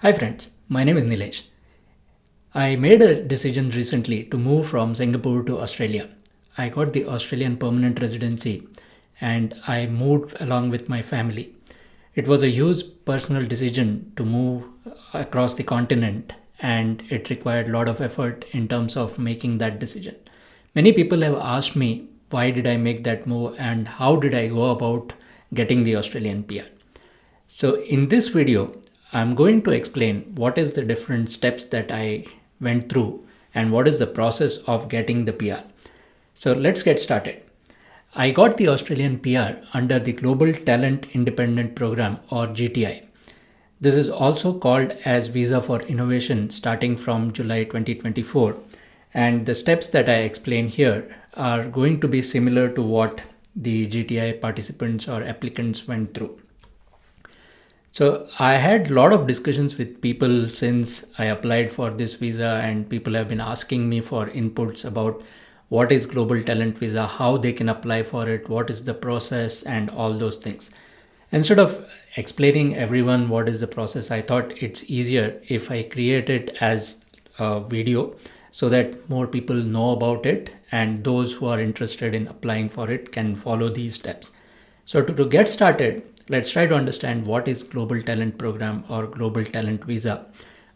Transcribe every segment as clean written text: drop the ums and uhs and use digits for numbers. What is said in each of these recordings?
Hi friends, my name is Nilesh. I made a decision recently to move from Singapore to Australia. I got the Australian permanent residency and I moved along with my family. It was a huge personal decision to move across the continent and it required a lot of effort in terms of making that decision. Many people have asked me why did I make that move and how did I go about getting the Australian PR. So in this video, I'm going to explain what is the different steps that I went through and what is the process of getting the PR. So let's get started. I got the Australian PR under the Global Talent Independent Program or GTI. This is also called as Visa for Innovation starting from July 2024. And the steps that I explain here are going to be similar to what the GTI participants or applicants went through. So I had a lot of discussions with people since I applied for this visa, and people have been asking me for inputs about what is Global Talent Visa, how they can apply for it, what is the process and all those things. Instead of explaining everyone what is the process, I thought it's easier if I create it as a video so that more people know about it and those who are interested in applying for it can follow these steps. So to get started, let's try to understand what is Global Talent Program or Global Talent Visa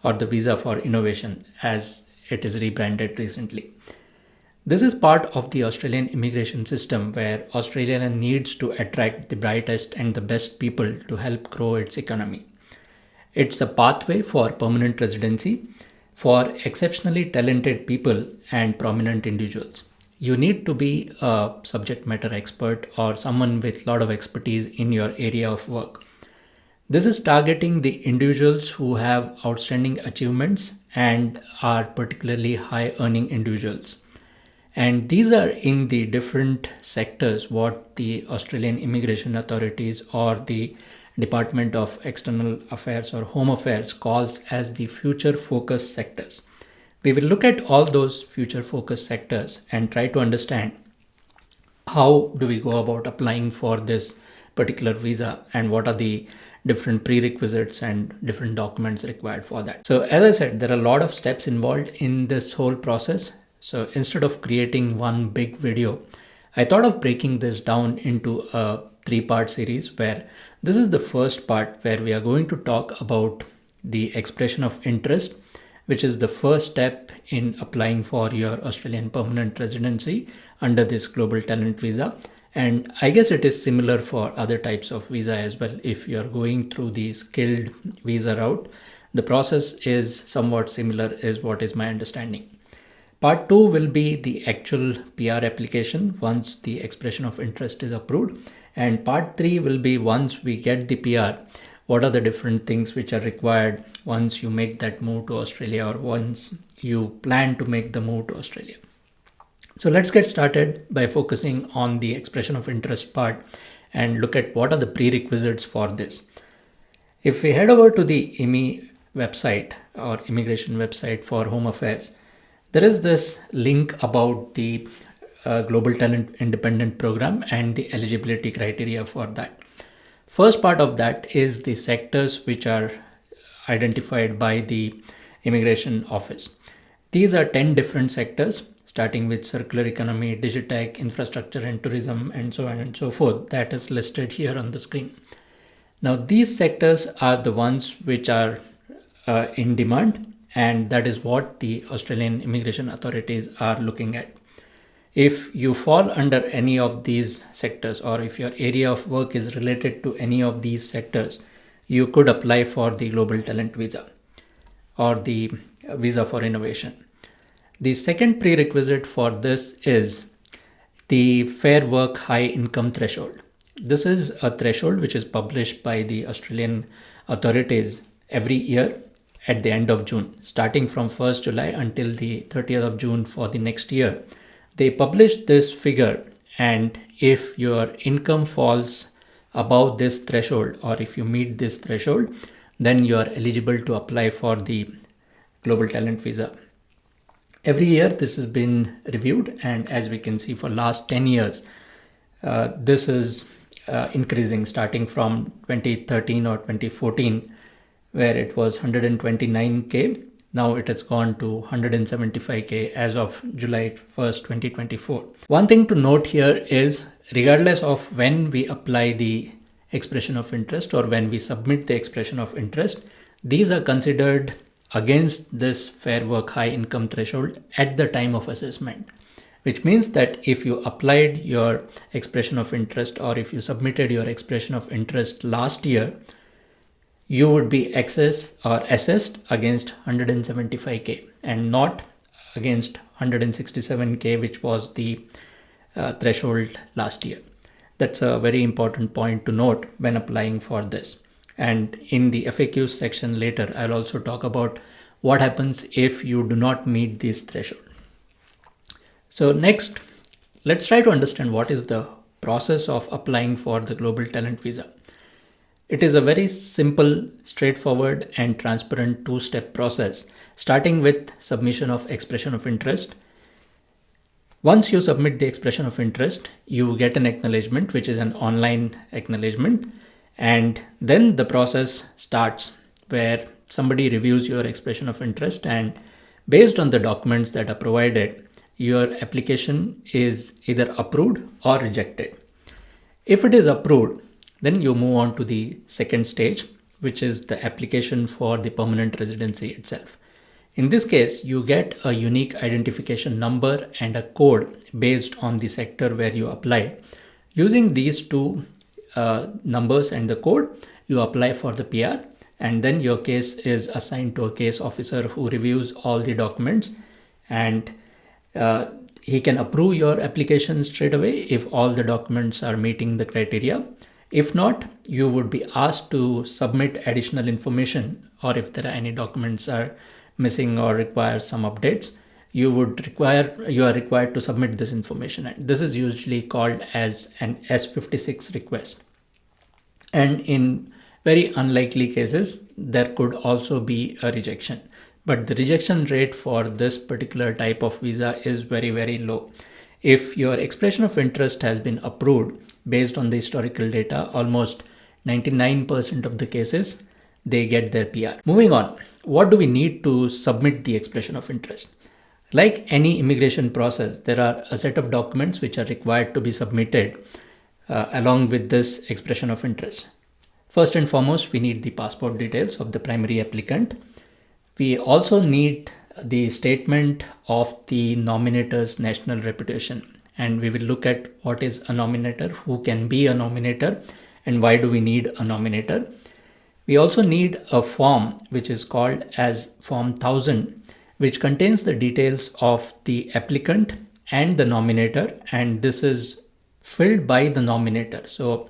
or the Visa for Innovation as it is rebranded recently. This is part of the Australian immigration system where Australia needs to attract the brightest and the best people to help grow its economy. It's a pathway for permanent residency for exceptionally talented people and prominent individuals. You need to be a subject matter expert or someone with a lot of expertise in your area of work. This is targeting the individuals who have outstanding achievements and are particularly high earning individuals. And these are in the different sectors what the Australian immigration authorities or the Department of External Affairs or Home Affairs calls as the future focus sectors. We will look at all those future focus sectors and try to understand how do we go about applying for this particular visa and what are the different prerequisites and different documents required for that. So as I said, there are a lot of steps involved in this whole process. So instead of creating one big video, I thought of breaking this down into a 3-part series where this is the first part where we are going to talk about the expression of interest, which is the first step in applying for your Australian permanent residency under this Global Talent Visa. And I guess it is similar for other types of visa as well. If you're going through the skilled visa route, the process is somewhat similar is what is my understanding. Part 2 will be the actual PR application once the expression of interest is approved. And part 3 will be once we get the PR, what are the different things which are required once you make that move to Australia or once you plan to make the move to Australia. So let's get started by focusing on the expression of interest part and look at what are the prerequisites for this. If we head over to the IMI website or immigration website for Home Affairs, there is this link about the Global Talent Independent Program and the eligibility criteria for that. First part of that is the sectors which are identified by the Immigration Office. These are 10 different sectors, starting with circular economy, digitech, infrastructure and tourism, and so on and so forth. That is listed here on the screen. Now, these sectors are the ones which are in demand, and that is what the Australian immigration authorities are looking at. If you fall under any of these sectors or if your area of work is related to any of these sectors, you could apply for the Global Talent Visa or the Visa for Innovation. The second prerequisite for this is the Fair Work High Income Threshold. This is a threshold which is published by the Australian authorities every year at the end of June, starting from 1st July until the 30th of June for the next year. They publish this figure, and if your income falls above this threshold or if you meet this threshold, then you are eligible to apply for the Global Talent Visa. Every year this has been reviewed, and as we can see for last 10 years, this is increasing starting from 2013 or 2014 where it was 129K. Now it has gone to 175K as of July 1st, 2024. One thing to note here is, regardless of when we apply the expression of interest or when we submit the expression of interest, these are considered against this Fair Work High Income threshold at the time of assessment. Which means that if you applied your expression of interest or if you submitted your expression of interest last year, you would be assessed against 175K and not against 167K, which was the threshold last year. That's a very important point to note when applying for this. And in the FAQs section later, I'll also talk about what happens if you do not meet this threshold. So next, let's try to understand what is the process of applying for the Global Talent Visa. It is a very simple, straightforward and transparent two-step process, starting with submission of expression of interest. Once you submit the expression of interest, you get an acknowledgement, which is an online acknowledgement, and then the process starts where somebody reviews your expression of interest, and based on the documents that are provided, your application is either approved or rejected. If it is approved, then you move on to the second stage, which is the application for the permanent residency itself. In this case, you get a unique identification number and a code based on the sector where you applied. Using these two numbers and the code, you apply for the PR, and then your case is assigned to a case officer who reviews all the documents, and he can approve your application straight away if all the documents are meeting the criteria. If not, you would be asked to submit additional information, or if there are any documents are missing or require some updates, you are required to submit this information. And this is usually called as an S56 request. And in very unlikely cases, there could also be a rejection. But the rejection rate for this particular type of visa is very, very low. If your expression of interest has been approved based on the historical data, almost 99% of the cases, they get their PR. Moving on, what do we need to submit the expression of interest? Like any immigration process, there are a set of documents which are required to be submitted along with this expression of interest. First and foremost, we need the passport details of the primary applicant. We also need the statement of the nominator's national reputation, and we will look at what is a nominator, who can be a nominator, and why do we need a nominator. We also need a form which is called as Form 1000, which contains the details of the applicant and the nominator, and this is filled by the nominator. So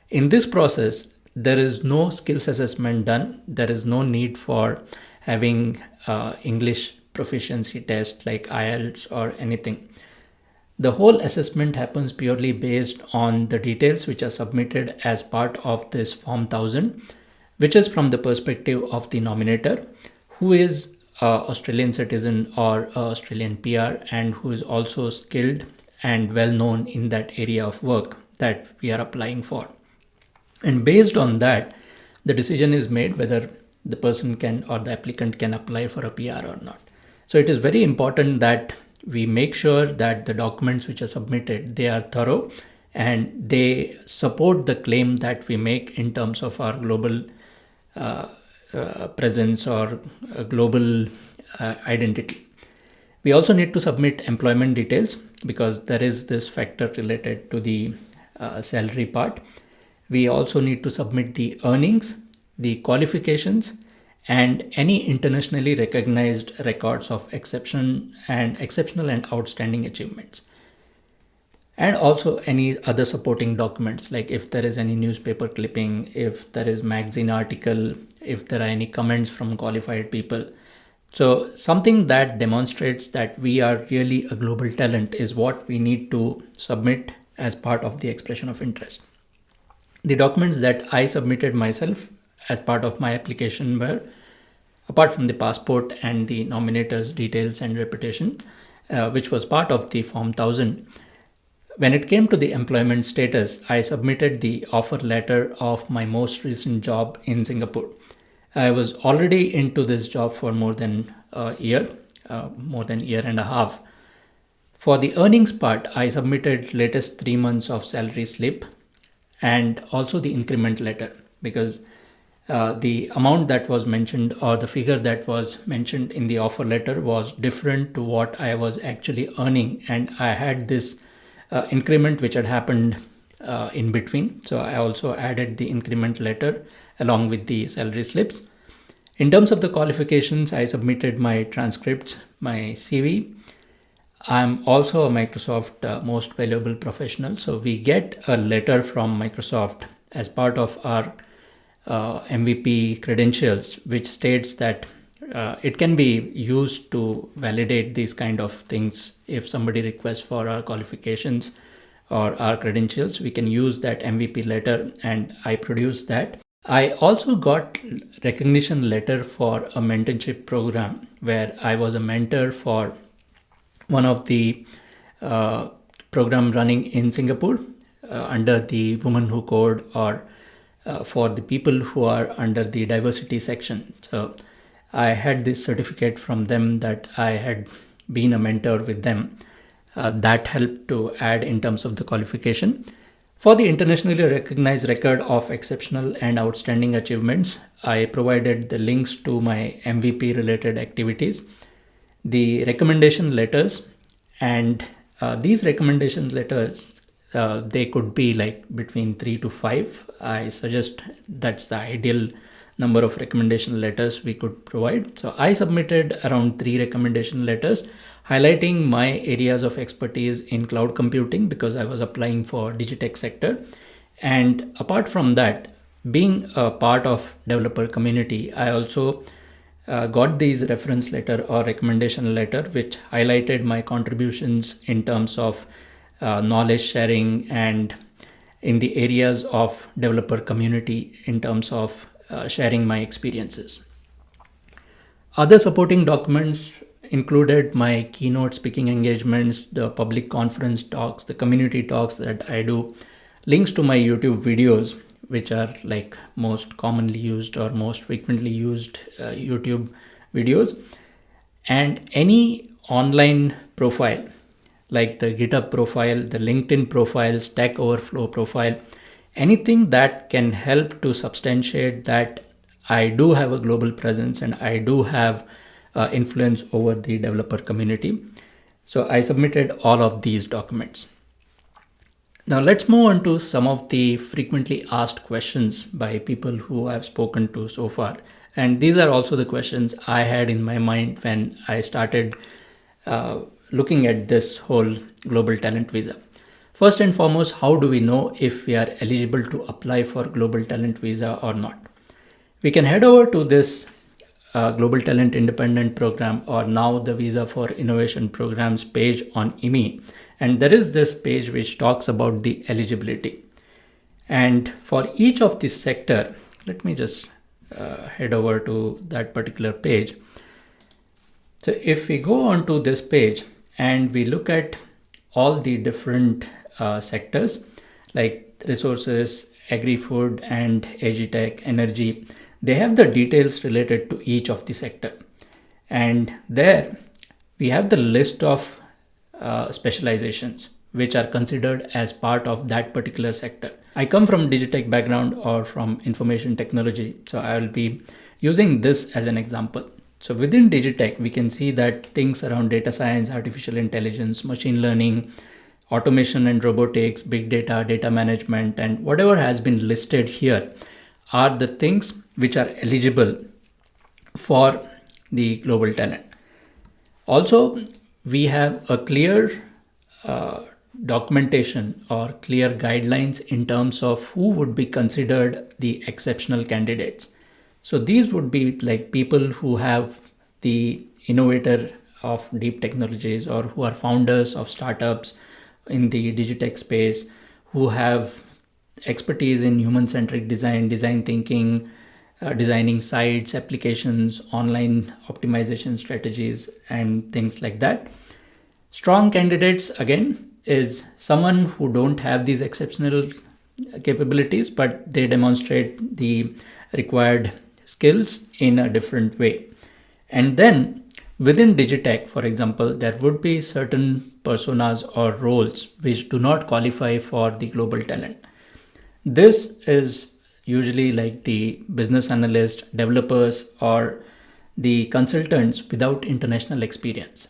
in this process, there is no skills assessment done. There is no need for having English proficiency test like IELTS or anything. The whole assessment happens purely based on the details which are submitted as part of this Form 1000, which is from the perspective of the nominator, who is an Australian citizen or an Australian PR, and who is also skilled and well known in that area of work that we are applying for. And based on that, the decision is made whether the person can or the applicant can apply for a PR or not. So it is very important that we make sure that the documents which are submitted, they are thorough and they support the claim that we make in terms of our global presence or global identity. We also need to submit employment details because there is this factor related to the salary part. We also need to submit the earnings, the qualifications, and any internationally recognized records of exceptional and outstanding achievements. And also any other supporting documents, like if there is any newspaper clipping, if there is magazine article, if there are any comments from qualified people. So something that demonstrates that we are really a global talent is what we need to submit as part of the expression of interest. The documents that I submitted myself as part of my application were, apart from the passport and the nominator's details and reputation, which was part of the Form 1000. When it came to the employment status, I submitted the offer letter of my most recent job in Singapore. I was already into this job for more than a year, more than a year and a half. For the earnings part, I submitted latest 3 months of salary slip and also the increment letter, because the amount that was mentioned, or the figure that was mentioned in the offer letter, was different to what I was actually earning, and I had this increment which had happened in between. So I also added the increment letter along with the salary slips. In terms of the qualifications, I submitted my transcripts, my CV. I'm also a Microsoft Most Valuable Professional. So we get a letter from Microsoft as part of our MVP credentials, which states that it can be used to validate these kind of things. If somebody requests for our qualifications or our credentials, we can use that MVP letter, and I produced that. I also got recognition letter for a mentorship program where I was a mentor for one of the program running in Singapore under the Women Who Code, or for the people who are under the diversity section. So I had this certificate from them that I had been a mentor with them. That helped to add in terms of the qualification. For the internationally recognized record of exceptional and outstanding achievements, I provided the links to my MVP related activities, the recommendation letters, and these recommendation letters, they could be like between 3 to 5. I suggest that's the ideal number of recommendation letters we could provide. So I submitted around 3 recommendation letters highlighting my areas of expertise in cloud computing, because I was applying for Digitech sector. And apart from that, being a part of developer community, I also got these reference letter or recommendation letter which highlighted my contributions in terms of knowledge sharing and in the areas of developer community in terms of sharing my experiences. Other supporting documents included my keynote speaking engagements, the public conference talks, the community talks that I do, links to my YouTube videos, which are like most commonly used or most frequently used YouTube videos, and any online profile like the GitHub profile, the LinkedIn profile, Stack Overflow profile, anything that can help to substantiate that I do have a global presence and I do have influence over the developer community. So I submitted all of these documents. Now let's move on to some of the frequently asked questions by people who I've spoken to so far. And these are also the questions I had in my mind when I started looking at this whole global talent visa. First and foremost, how do we know if we are eligible to apply for global talent visa or not? We can head over to this Global Talent Independent Program, or now the Visa for Innovation Programs page on IME. And there is this page which talks about the eligibility. And for each of this sector, let me just head over to that particular page. So if we go on to this page and we look at all the different sectors like resources, agri-food and agitech, energy, they have the details related to each of the sector. And there we have the list of specializations which are considered as part of that particular sector. I come from Digitech background or from information technology, so I will be using this as an example. So within Digitech, we can see that things around data science, artificial intelligence, machine learning, automation and robotics, big data, data management, and whatever has been listed here are the things which are eligible for the global talent. Also, we have a clear documentation or clear guidelines in terms of who would be considered the exceptional candidates. So these would be like people who have the innovator of deep technologies, or who are founders of startups in the Digitech space, who have expertise in human-centric design, design thinking, designing sites, applications, online optimization strategies, and things like that. Strong candidates, again, is someone who don't have these exceptional capabilities, but they demonstrate the required skills in a different way. And then within Digitech, for example, there would be certain personas or roles which do not qualify for the global talent. This is usually like the business analyst, developers, or the consultants without international experience,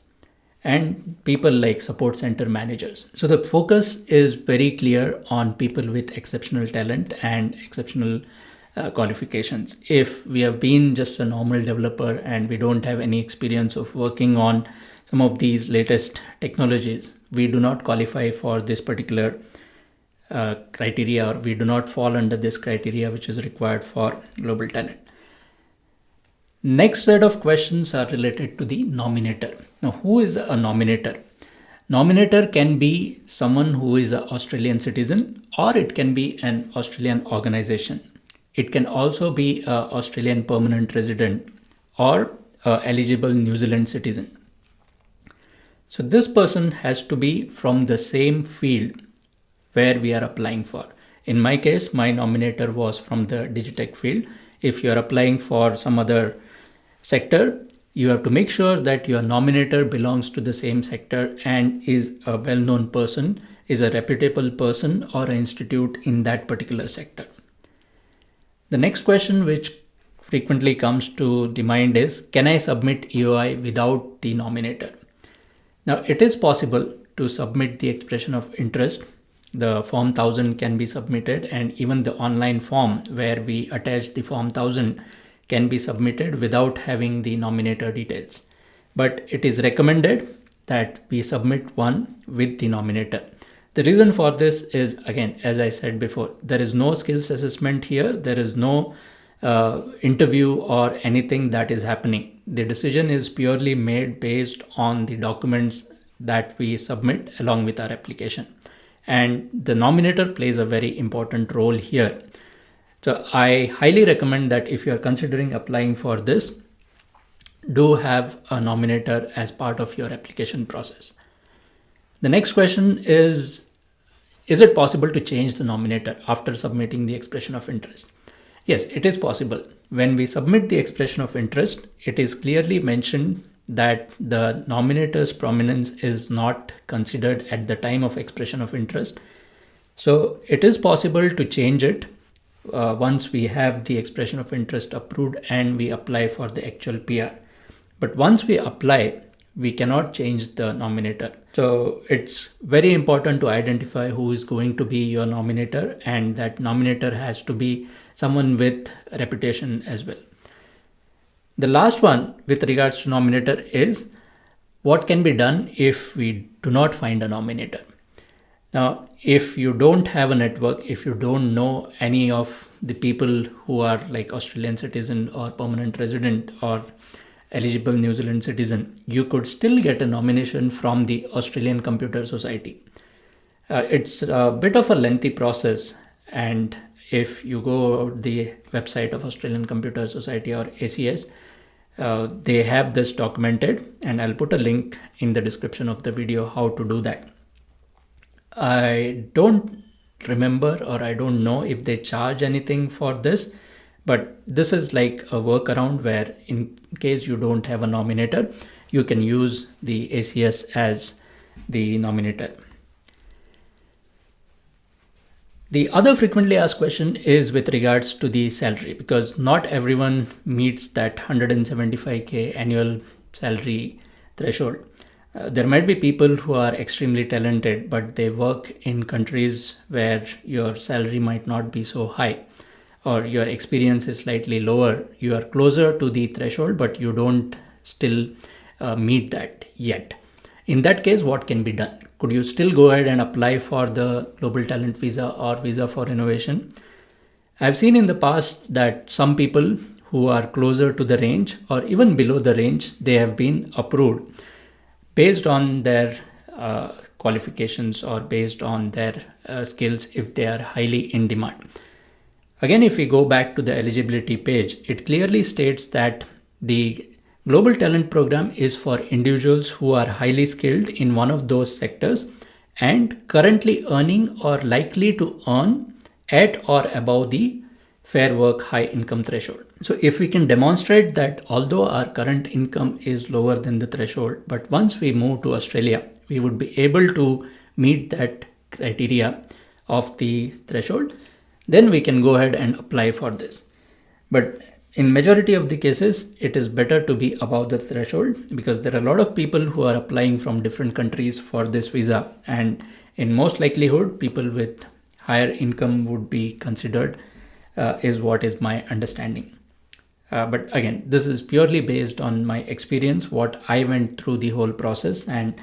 and people like support center managers. So the focus is very clear on people with exceptional talent and exceptional qualifications. If we have been just a normal developer and we don't have any experience of working on some of these latest technologies, we do not qualify for this particular criteria, or we do not fall under this criteria which is required for global talent. Next set of questions are related to the nominator. Now, who is a nominator? Nominator can be someone who is an Australian citizen, or it can be an Australian organization. It can also be an Australian permanent resident or an eligible New Zealand citizen. So this person has to be from the same field where we are applying for. In my case, my nominator was from the Digitech field. If you are applying for some other sector, you have to make sure that your nominator belongs to the same sector and is a well-known person, is a reputable person or an institute in that particular sector. The next question which frequently comes to the mind is, can I submit EOI without the nominator? Now, it is possible to submit the expression of interest. The form 1000 can be submitted, and even the online form where we attach the form 1000 can be submitted without having the nominator details. But it is recommended that we submit one with the nominator. The reason for this is, again, as I said before, there is no skills assessment here. There is no interview or anything that is happening. The decision is purely made based on the documents that we submit along with our application. And the nominator plays a very important role here. So I highly recommend that if you are considering applying for this, do have a nominator as part of your application process. The next question is it possible to change the nominator after submitting the expression of interest? Yes, it is possible. When we submit the expression of interest, it is clearly mentioned that the nominator's prominence is not considered at the time of expression of interest. So it is possible to change it once we have the expression of interest approved and we apply for the actual PR. But once we apply, we cannot change the nominator. So it's very important to identify who is going to be your nominator, and that nominator has to be someone with reputation as well. The last one with regards to nominator is what can be done if we do not find a nominator. Now, if you don't have a network, if you don't know any of the people who are like Australian citizen or permanent resident or eligible New Zealand citizen, you could still get a nomination from the Australian Computer Society. It's a bit of a lengthy process, and if you go to the website of Australian Computer Society or ACS, they have this documented, and I'll put a link in the description of the video how to do that. I don't remember, or I don't know if they charge anything for this, but this is like a workaround where in case you don't have a nominator, you can use the ACS as the nominator. The other frequently asked question is with regards to the salary, because not everyone meets that 175k annual salary threshold. There might be people who are extremely talented, but they work in countries where your salary might not be so high, or your experience is slightly lower. You are closer to the threshold, but you don't still meet that yet. In that case, what can be done? Could you still go ahead and apply for the Global Talent Visa or Visa for Innovation? I've seen in the past that some people who are closer to the range or even below the range, they have been approved based on their qualifications or based on their skills if they are highly in demand. Again, if we go back to the eligibility page, it clearly states that the Global Talent Program is for individuals who are highly skilled in one of those sectors and currently earning or likely to earn at or above the Fair Work High Income threshold. So if we can demonstrate that although our current income is lower than the threshold, but once we move to Australia, we would be able to meet that criteria of the threshold, then we can go ahead and apply for this. But in majority of the cases, it is better to be above the threshold because there are a lot of people who are applying from different countries for this visa, and in most likelihood, people with higher income would be considered, is what is my understanding. But again, this is purely based on my experience, what I went through the whole process, and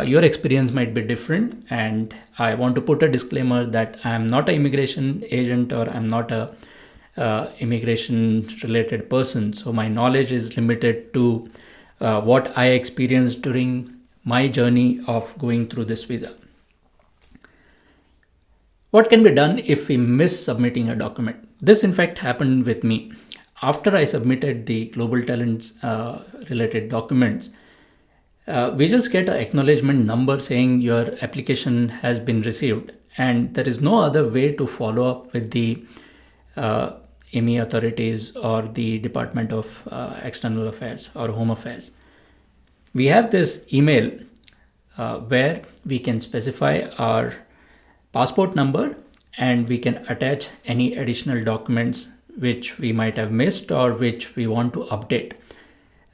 your experience might be different. And I want to put a disclaimer that I'm not an immigration agent or I'm not a immigration related person. So my knowledge is limited to what I experienced during my journey of going through this visa. What can be done if we miss submitting a document? This in fact happened with me. After I submitted the global talents related documents, we just get an acknowledgement number saying your application has been received, and there is no other way to follow up with the ME authorities or the Department of External Affairs or Home Affairs. We have this email where we can specify our passport number and we can attach any additional documents which we might have missed or which we want to update.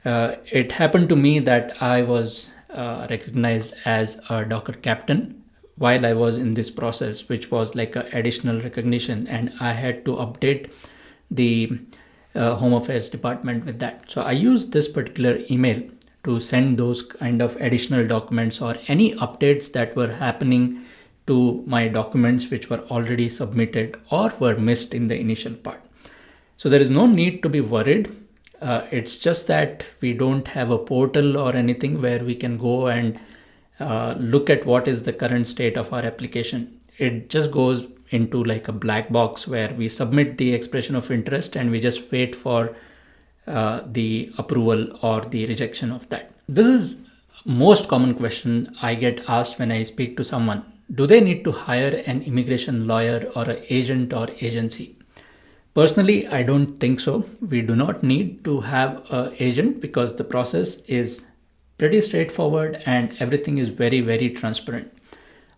It happened to me that I was recognized as a Docker captain while I was in this process, which was like an additional recognition, and I had to update the Home Affairs Department with that. So I used this particular email to send those kind of additional documents or any updates that were happening to my documents which were already submitted or were missed in the initial part. So there is no need to be worried. It's just that we don't have a portal or anything where we can go and look at what is the current state of our application. It just goes into like a black box where we submit the expression of interest and we just wait for the approval or the rejection of that. This is most common question I get asked when I speak to someone. Do they need to hire an immigration lawyer or an agent or agency? Personally, I don't think so. We do not need to have an agent because the process is pretty straightforward and everything is very, very transparent.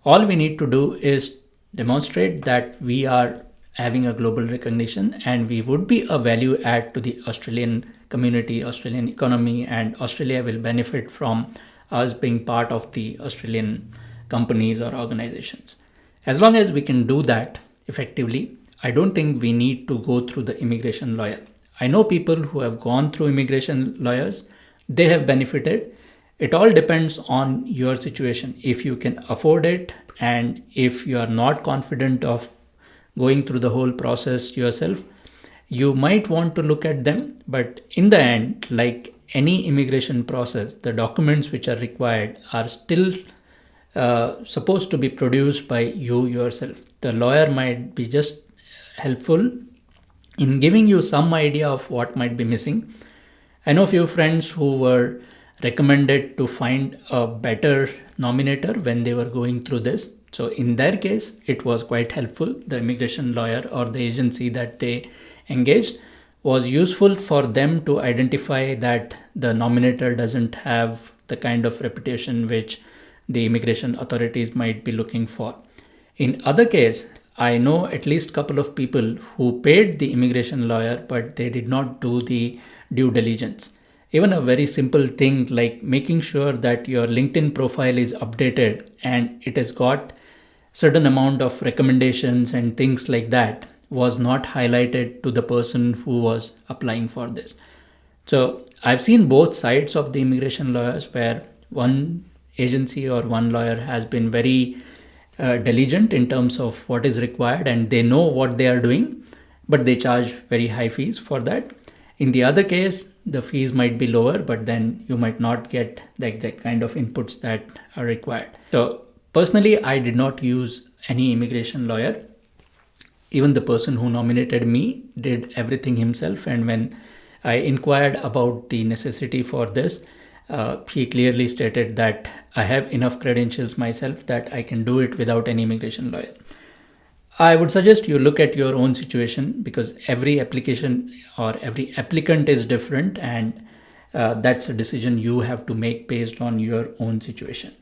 All we need to do is demonstrate that we are having a global recognition and we would be a value add to the Australian community, Australian economy, and Australia will benefit from us being part of the Australian companies or organizations. As long as we can do that effectively, I don't think we need to go through the immigration lawyer. I know people who have gone through immigration lawyers, they have benefited. It all depends on your situation. If you can afford it and if you are not confident of going through the whole process yourself, you might want to look at them. But in the end, like any immigration process, the documents which are required are still supposed to be produced by you yourself. The lawyer might be just helpful in giving you some idea of what might be missing. I know a few friends who were recommended to find a better nominator when they were going through this. So in their case, it was quite helpful. The immigration lawyer or the agency that they engaged was useful for them to identify that the nominator doesn't have the kind of reputation which the immigration authorities might be looking for. In other case, I know at least a couple of people who paid the immigration lawyer, but they did not do the due diligence. Even a very simple thing like making sure that your LinkedIn profile is updated and it has got certain amount of recommendations and things like that was not highlighted to the person who was applying for this. So I've seen both sides of the immigration lawyers where one agency or one lawyer has been very diligent in terms of what is required and they know what they are doing, but they charge very high fees for that. In the other case, the fees might be lower, but then you might not get the exact kind of inputs that are required. So personally, I did not use any immigration lawyer. Even the person who nominated me did everything himself. And when I inquired about the necessity for this, he clearly stated that I have enough credentials myself that I can do it without any immigration lawyer. I would suggest you look at your own situation, because every application or every applicant is different, and that's a decision you have to make based on your own situation.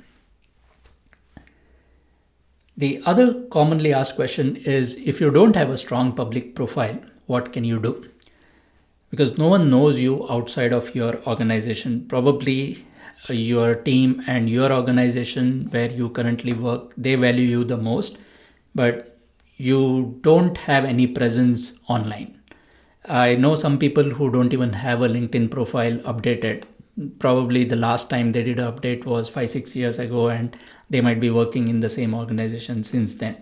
The other commonly asked question is, if you don't have a strong public profile, what can you do? Because no one knows you outside of your organization. Probably your team and your organization where you currently work, they value you the most, but you don't have any presence online. I know some people who don't even have a LinkedIn profile updated. Probably the last time they did an update was 5-6 years ago, and they might be working in the same organization since then.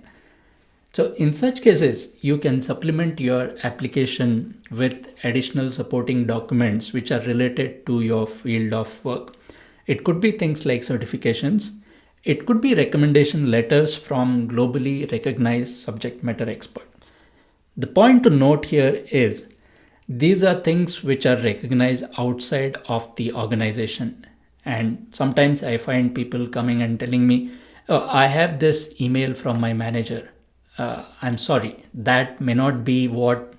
So in such cases, you can supplement your application with additional supporting documents which are related to your field of work. It could be things like certifications. It could be recommendation letters from globally recognized subject matter experts. The point to note here is, these are things which are recognized outside of the organization. And sometimes I find people coming and telling me, oh, I have this email from my manager. I'm sorry, that may not be what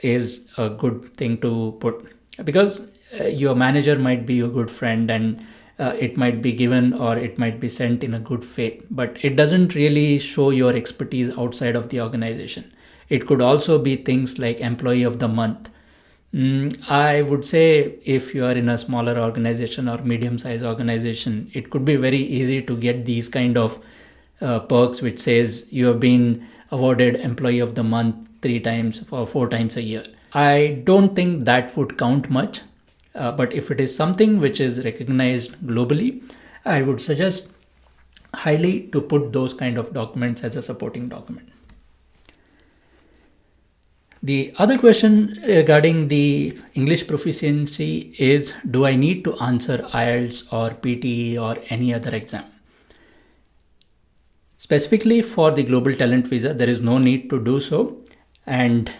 is a good thing to put, because your manager might be a good friend, and it might be given or it might be sent in a good faith, but it doesn't really show your expertise outside of the organization. It could also be things like employee of the month. I would say if you are in a smaller organization or medium-sized organization, it could be very easy to get these kind of perks which says you have been awarded employee of the month 3 times or 4 times a year. I don't think that would count much, but if it is something which is recognized globally, I would suggest highly to put those kind of documents as a supporting document. The other question regarding the English proficiency is, do I need to answer IELTS or PTE or any other exam? Specifically for the Global Talent Visa, there is no need to do so. And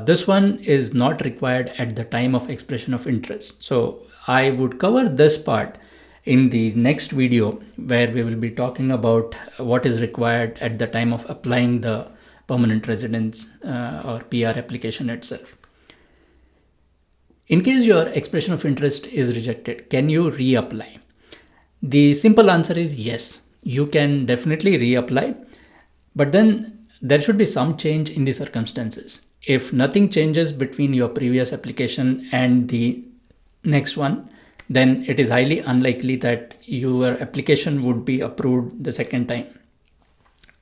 this one is not required at the time of expression of interest. So I would cover this part in the next video, where we will be talking about what is required at the time of applying the permanent residence or PR application itself. In case your expression of interest is rejected, can you reapply? The simple answer is yes, you can definitely reapply, but then there should be some change in the circumstances. If nothing changes between your previous application and the next one, then it is highly unlikely that your application would be approved the second time.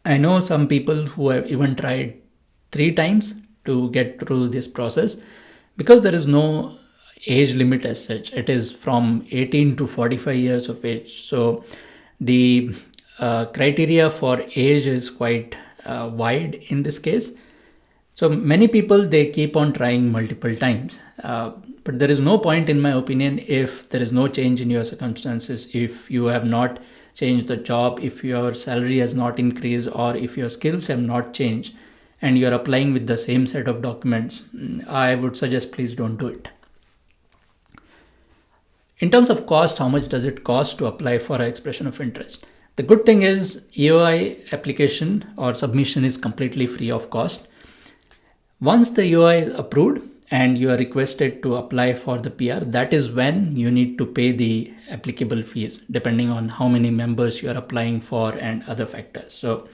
I know some people who have even tried 3 times to get through this process, because there is no age limit as such. It is from 18 to 45 years of age. So the criteria for age is quite wide in this case. So many people, they keep on trying multiple times. But there is no point, in my opinion, if there is no change in your circumstances, if you have not changed the job, if your salary has not increased, or if your skills have not changed, and you're applying with the same set of documents, I would suggest please don't do it. In terms of cost, how much does it cost to apply for an expression of interest? The good thing is EOI application or submission is completely free of cost. Once the EOI is approved and you are requested to apply for the PR, that is when you need to pay the applicable fees, depending on how many members you are applying for and other factors. So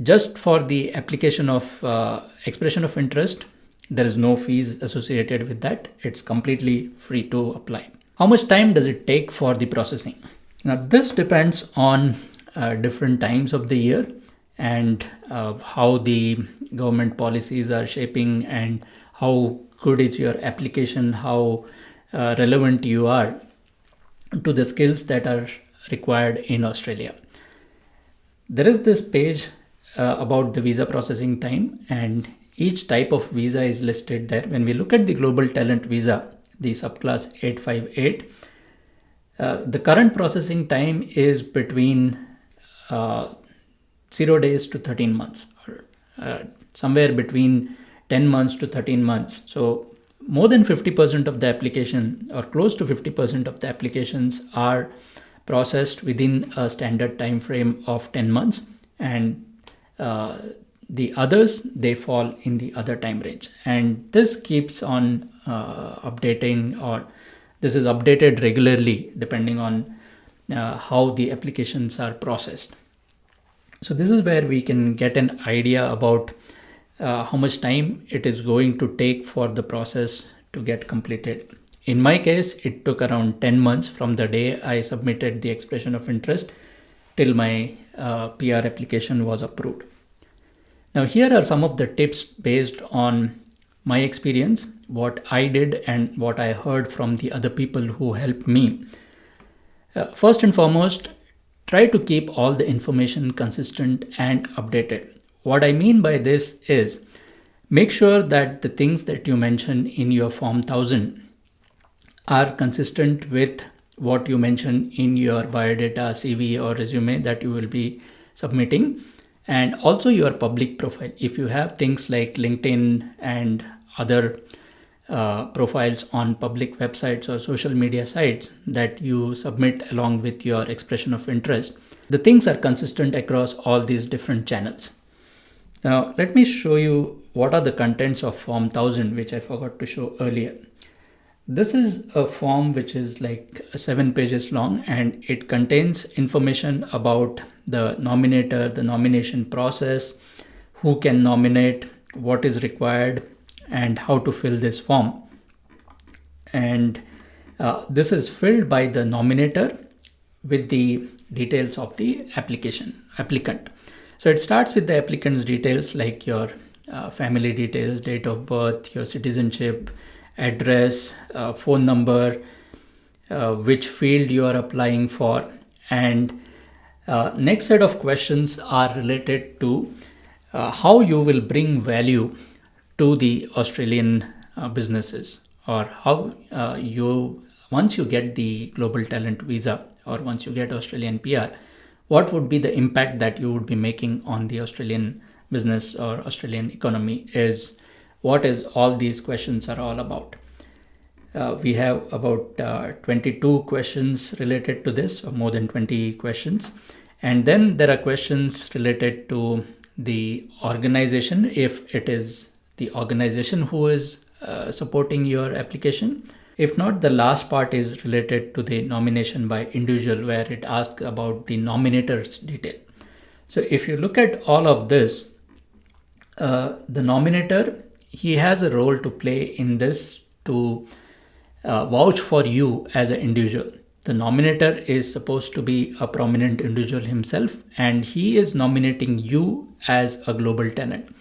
just for the application of expression of interest, there is no fees associated with that. It's completely free to apply. How much time does it take for the processing? Now, this depends on different times of the year and how the government policies are shaping and how good is your application, how relevant you are to the skills that are required in Australia. There is this page about the visa processing time, and each type of visa is listed there. When we look at the Global Talent Visa, the subclass 858, the current processing time is between 0 days to 13 months, or somewhere between 10 months to 13 months. So more than 50% of the application, or close to 50% of the applications, are processed within a standard time frame of 10 months. And Uh, the others, they fall in the other time range. And this keeps on updating, or this is updated regularly depending on how the applications are processed. So this is where we can get an idea about how much time it is going to take for the process to get completed. In my case, it took around 10 months from the day I submitted the expression of interest till my PR application was approved. Now, here are some of the tips based on my experience, what I did and what I heard from the other people who helped me. First and foremost, try to keep all the information consistent and updated. What I mean by this is make sure that the things that you mention in your Form 1000 are consistent with what you mention in your biodata, CV, or resume that you will be submitting, and also your public profile. If you have things like LinkedIn and other profiles on public websites or social media sites that you submit along with your expression of interest, the things are consistent across all these different channels. Now, let me show you what are the contents of Form 1000, which I forgot to show earlier. This is a form which is like 7 pages long, and it contains information about the nominator, the nomination process, who can nominate, what is required, and how to fill this form. And this is filled by the nominator with the details of the applicant. So it starts with the applicant's details like your family details, date of birth, your citizenship, address, phone number, which field you are applying for, and next set of questions are related to how you will bring value to the Australian businesses, or how once you get the global talent visa, or once you get Australian PR, what would be the impact that you would be making on the Australian business or Australian economy, is what is all these questions are all about. We have about 22 questions related to this, or more than 20 questions. And then there are questions related to the organization, if it is the organization who is supporting your application. If not, the last part is related to the nomination by individual, where it asks about the nominator's detail. So if you look at all of this, the nominator, he has a role to play in this to vouch for you as an individual. The nominator is supposed to be a prominent individual himself, and he is nominating you as a global talent.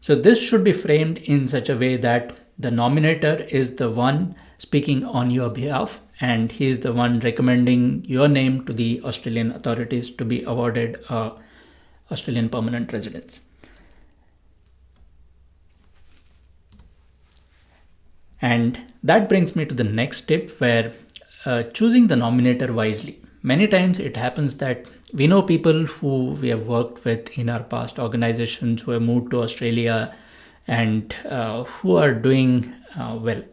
So this should be framed in such a way that the nominator is the one speaking on your behalf, and he is the one recommending your name to the Australian authorities to be awarded Australian permanent residence. And that brings me to the next tip, where choosing the nominator wisely. Many times it happens that we know people who we have worked with in our past organizations who have moved to Australia and who are doing well.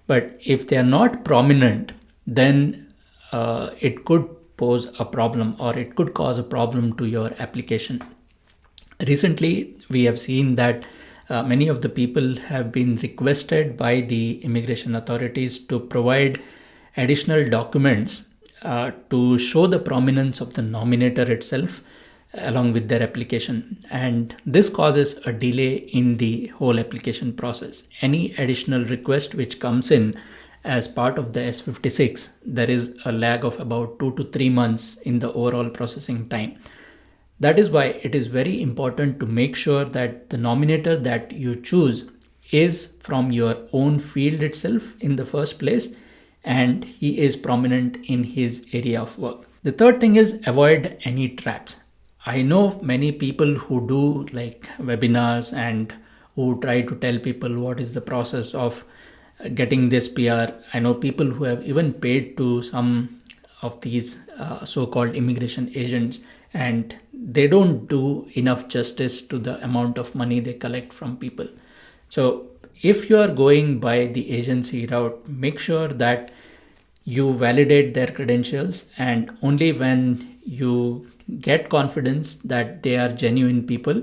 But if they are not prominent, then it could pose a problem, or it could cause a problem to your application. Recently, we have seen that many of the people have been requested by the immigration authorities to provide additional documents to show the prominence of the nominator itself along with their application, and this causes a delay in the whole application process. Any additional request which comes in as part of the S56, there is a lag of about 2 to 3 months in the overall processing time. That is why it is very important to make sure that the nominator that you choose is from your own field itself in the first place, and he is prominent in his area of work. The third thing is avoid any traps. I know many people who do like webinars and who try to tell people what is the process of getting this PR. I know people who have even paid to some of these so-called immigration agents, and they don't do enough justice to the amount of money they collect from people. So if you are going by the agency route, make sure that you validate their credentials, and only when you get confidence that they are genuine people,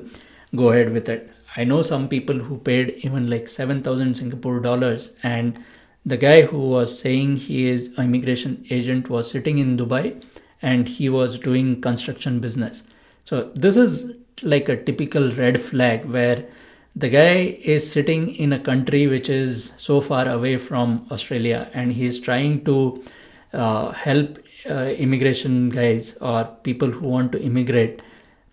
go ahead with it. I know some people who paid even like 7,000 Singapore dollars, and the guy who was saying he is an immigration agent was sitting in Dubai and he was doing construction business. So this is like a typical red flag where the guy is sitting in a country which is so far away from Australia, and he's trying to help immigration guys or people who want to immigrate,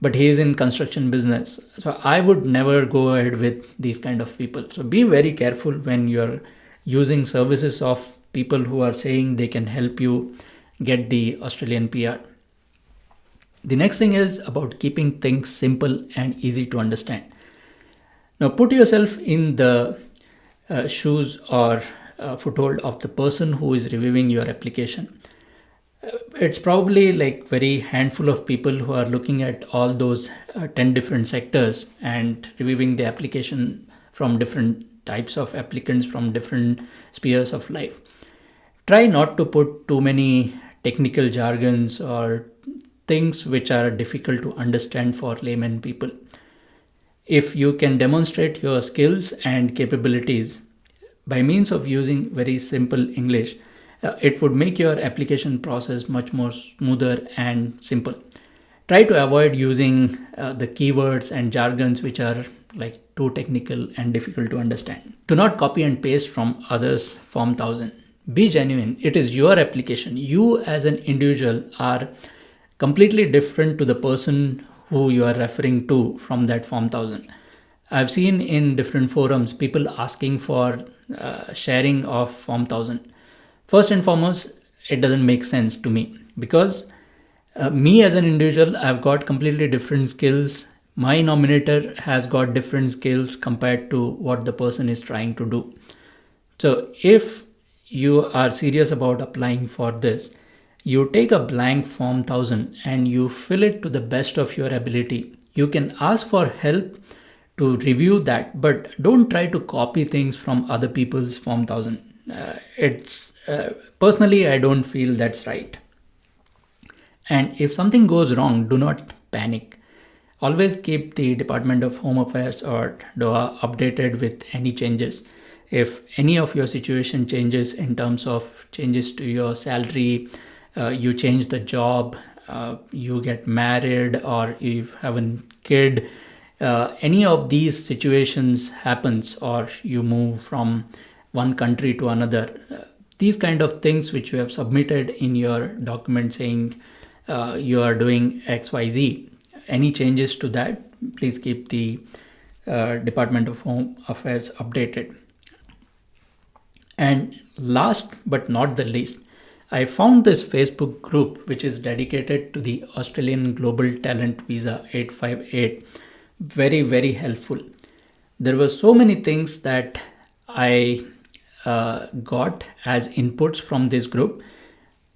but he is in construction business. So I would never go ahead with these kind of people. So be very careful when you're using services of people who are saying they can help you get the Australian PR. The next thing is about keeping things simple and easy to understand. Now put yourself in the shoes or foothold of the person who is reviewing your application. It's probably like very handful of people who are looking at all those 10 different sectors and reviewing the application from different types of applicants from different spheres of life. Try not to put too many technical jargons or things which are difficult to understand for layman people. If you can demonstrate your skills and capabilities by means of using very simple English, it would make your application process much more smoother and simple. Try to avoid using the keywords and jargons which are like too technical and difficult to understand. Do not copy and paste from others' Form 1000. Be genuine. It is your application. You as an individual are completely different to the person who you are referring to from that Form 1000. I've seen in different forums people asking for sharing of Form 1000. First and foremost, it doesn't make sense to me because me as an individual, I've got completely different skills. My nominator has got different skills compared to what the person is trying to do. So if you are serious about applying for this, you take a blank Form 1000 and you fill it to the best of your ability. You can ask for help to review that, but don't try to copy things from other people's Form 1000. Personally, I don't feel that's right. And if something goes wrong, do not panic. Always keep the Department of Home Affairs or DOHA updated with any changes. If any of your situation changes in terms of changes to your salary, you change the job, you get married, or you have a kid, any of these situations happens, or you move from one country to another, these kind of things which you have submitted in your document saying you are doing XYZ, any changes to that, please keep the Department of Home Affairs updated. And last but not the least, I found this Facebook group which is dedicated to the Australian Global Talent Visa 858 very, very helpful. There were so many things that I got as inputs from this group.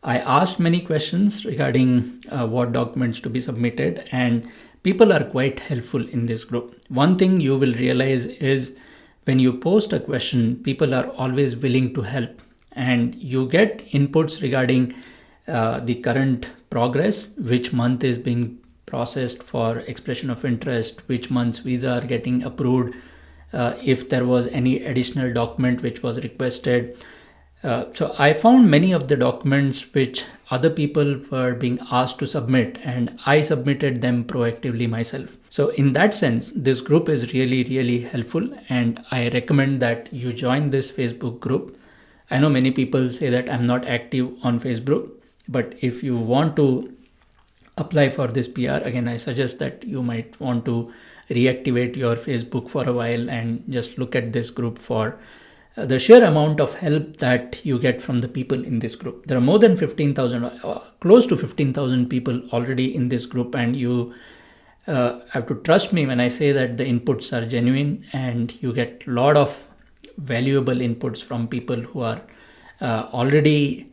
I asked many questions regarding what documents to be submitted, and people are quite helpful in this group. One thing you will realize is when you post a question, people are always willing to help, and you get inputs regarding the current progress, which month is being processed for expression of interest, which month's visa are getting approved, if there was any additional document which was requested. So I found many of the documents which other people were being asked to submit, and I submitted them proactively myself. So in that sense, this group is really, really helpful, and I recommend that you join this Facebook group. I know many people say that I'm not active on Facebook, but if you want to apply for this PR, again, I suggest that you might want to reactivate your Facebook for a while and just look at this group for the sheer amount of help that you get from the people in this group. There are more than 15,000, close to 15,000 people already in this group, and you have to trust me when I say that the inputs are genuine and you get a lot of valuable inputs from people who are already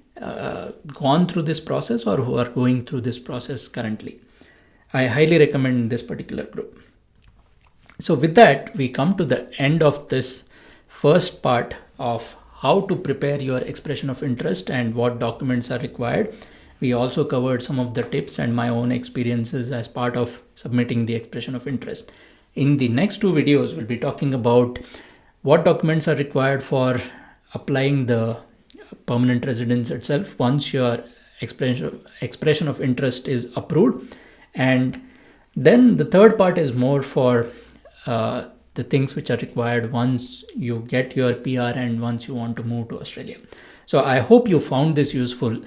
gone through this process or who are going through this process currently. I highly recommend this particular group. So with that, we come to the end of this first part of how to prepare your expression of interest and what documents are required. We also covered some of the tips and my own experiences as part of submitting the expression of interest. In the next two videos, we'll be talking about what documents are required for applying the permanent residence itself once your expression of interest is approved. And then the third part is more for the things which are required once you get your PR and once you want to move to Australia. So I hope you found this useful.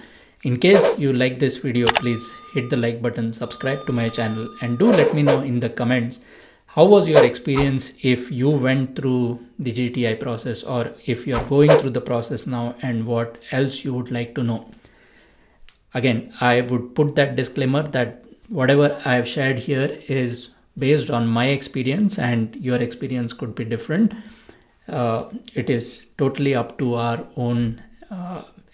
In case you like this video, please hit the like button, subscribe to my channel, and do let me know in the comments how was your experience if you went through the GTI process, or if you're going through the process now, and what else you would like to know. Again, I would put that disclaimer that whatever I've shared here is based on my experience and your experience could be different. It is totally up to our own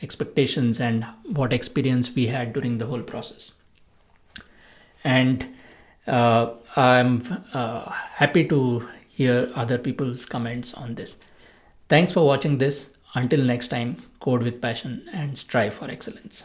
expectations and what experience we had during the whole process. And I'm happy to hear other people's comments on this. Thanks for watching this. Until next time, code with passion and strive for excellence.